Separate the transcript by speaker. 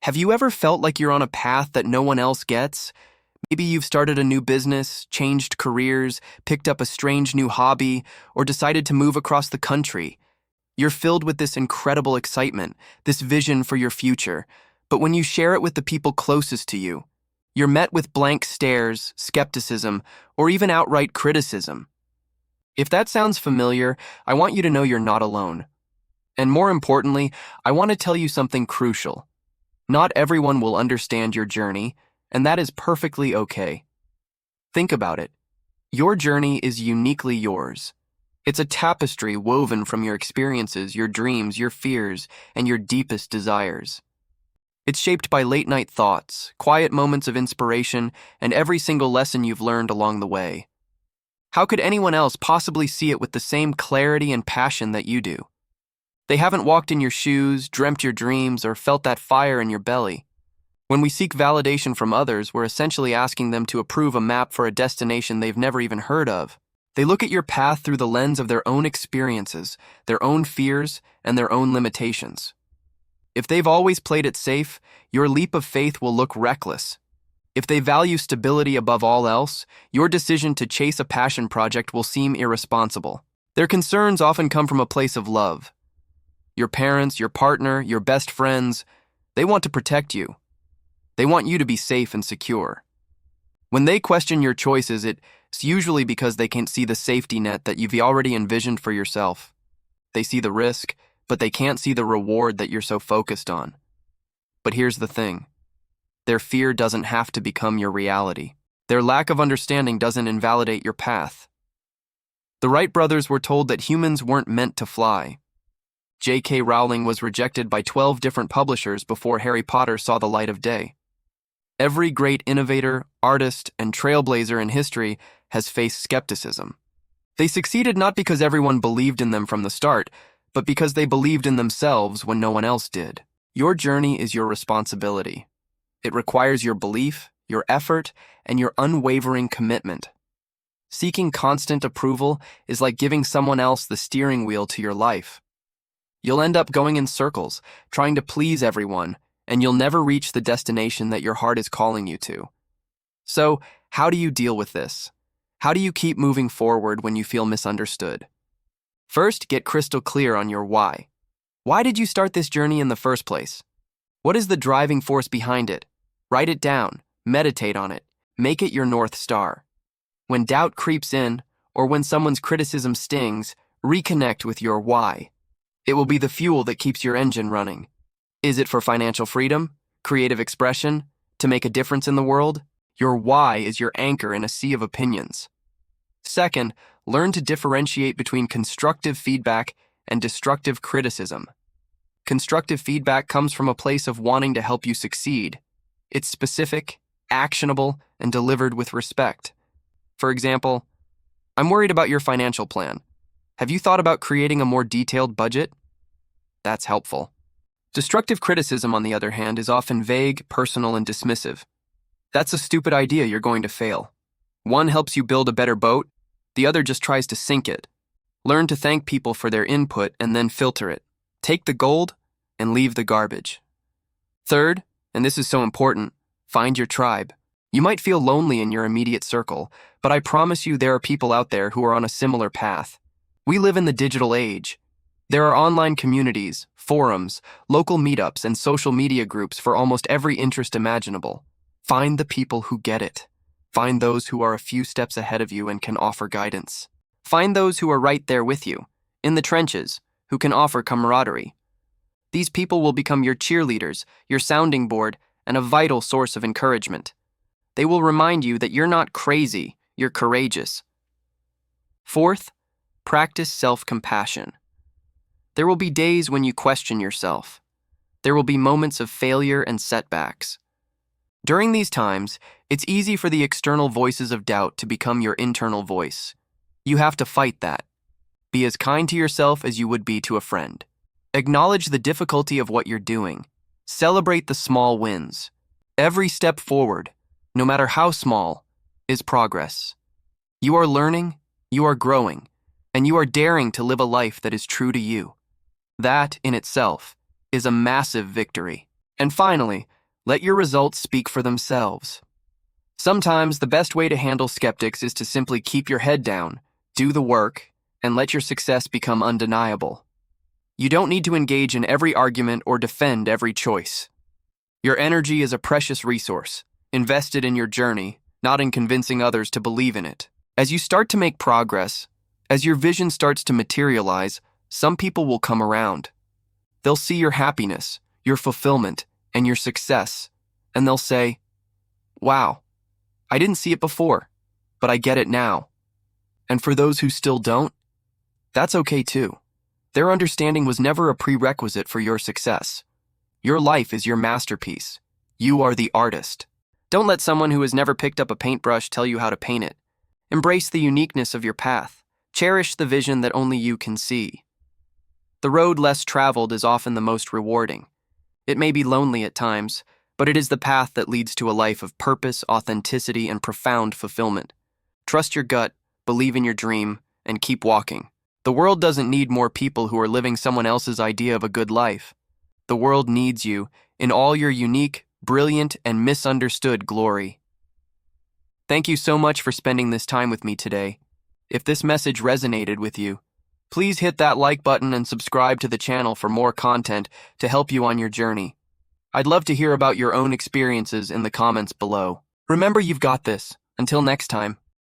Speaker 1: Have you ever felt like you're on a path that no one else gets? Maybe you've started a new business, changed careers, picked up a strange new hobby, or decided to move across the country. You're filled with this incredible excitement, this vision for your future. But when you share it with the people closest to you, you're met with blank stares, skepticism, or even outright criticism. If that sounds familiar, I want you to know you're not alone. And more importantly, I want to tell you something crucial. Not everyone will understand your journey, and that is perfectly okay. Think about it. Your journey is uniquely yours. It's a tapestry woven from your experiences, your dreams, your fears, and your deepest desires. It's shaped by late-night thoughts, quiet moments of inspiration, and every single lesson you've learned along the way. How could anyone else possibly see it with the same clarity and passion that you do? They haven't walked in your shoes, dreamt your dreams, or felt that fire in your belly. When we seek validation from others, we're essentially asking them to approve a map for a destination they've never even heard of. They look at your path through the lens of their own experiences, their own fears, and their own limitations. If they've always played it safe, your leap of faith will look reckless. If they value stability above all else, your decision to chase a passion project will seem irresponsible. Their concerns often come from a place of love. Your parents, your partner, your best friends, they want to protect you. They want you to be safe and secure. When they question your choices, it's usually because they can't see the safety net that you've already envisioned for yourself. They see the risk, but they can't see the reward that you're so focused on. But here's the thing. Their fear doesn't have to become your reality. Their lack of understanding doesn't invalidate your path. The Wright brothers were told that humans weren't meant to fly. J.K. Rowling was rejected by 12 different publishers before Harry Potter saw the light of day. Every great innovator, artist, and trailblazer in history has faced skepticism. They succeeded not because everyone believed in them from the start, but because they believed in themselves when no one else did. Your journey is your responsibility. It requires your belief, your effort, and your unwavering commitment. Seeking constant approval is like giving someone else the steering wheel to your life. You'll end up going in circles, trying to please everyone, and you'll never reach the destination that your heart is calling you to. So, how do you deal with this? How do you keep moving forward when you feel misunderstood? First, get crystal clear on your why. Why did you start this journey in the first place? What is the driving force behind it? Write it down, meditate on it, make it your North Star. When doubt creeps in, or when someone's criticism stings, reconnect with your why. It will be the fuel that keeps your engine running. Is it for financial freedom, creative expression, to make a difference in the world? Your why is your anchor in a sea of opinions. Second, learn to differentiate between constructive feedback and destructive criticism. Constructive feedback comes from a place of wanting to help you succeed. It's specific, actionable, and delivered with respect. For example, I'm worried about your financial plan. Have you thought about creating a more detailed budget? That's helpful. Destructive criticism, on the other hand, is often vague, personal, and dismissive. That's a stupid idea, you're going to fail. One helps you build a better boat, the other just tries to sink it. Learn to thank people for their input and then filter it. Take the gold and leave the garbage. Third, and this is so important, find your tribe. You might feel lonely in your immediate circle, but I promise you there are people out there who are on a similar path. We live in the digital age. There are online communities, forums, local meetups, and social media groups for almost every interest imaginable. Find the people who get it. Find those who are a few steps ahead of you and can offer guidance. Find those who are right there with you, in the trenches, who can offer camaraderie. These people will become your cheerleaders, your sounding board, and a vital source of encouragement. They will remind you that you're not crazy, you're courageous. Fourth, practice self-compassion. There will be days when you question yourself. There will be moments of failure and setbacks. During these times, it's easy for the external voices of doubt to become your internal voice. You have to fight that. Be as kind to yourself as you would be to a friend. Acknowledge the difficulty of what you're doing. Celebrate the small wins. Every step forward, no matter how small, is progress. You are learning, you are growing, and you are daring to live a life that is true to you. That, in itself, is a massive victory. And finally, Let your results speak for themselves. Sometimes the best way to handle skeptics is to simply keep your head down, do the work, and let your success become undeniable. You don't need to engage in every argument or defend every choice. Your energy is a precious resource, invested in your journey, not in convincing others to believe in it. As you start to make progress, as your vision starts to materialize, some people will come around. They'll see your happiness, your fulfillment, and your success, and they'll say, "Wow, I didn't see it before, but I get it now." And for those who still don't, that's okay too. Their understanding was never a prerequisite for your success. Your life is your masterpiece. You are the artist. Don't let someone who has never picked up a paintbrush tell you how to paint it. Embrace the uniqueness of your path. Cherish the vision that only you can see. The road less traveled is often the most rewarding. It may be lonely at times, but it is the path that leads to a life of purpose, authenticity, and profound fulfillment. Trust your gut, believe in your dream, and keep walking. The world doesn't need more people who are living someone else's idea of a good life. The world needs you in all your unique, brilliant, and misunderstood glory. Thank you so much for spending this time with me today. If this message resonated with you, please hit that like button and subscribe to the channel for more content to help you on your journey. I'd love to hear about your own experiences in the comments below. Remember, you've got this. Until next time.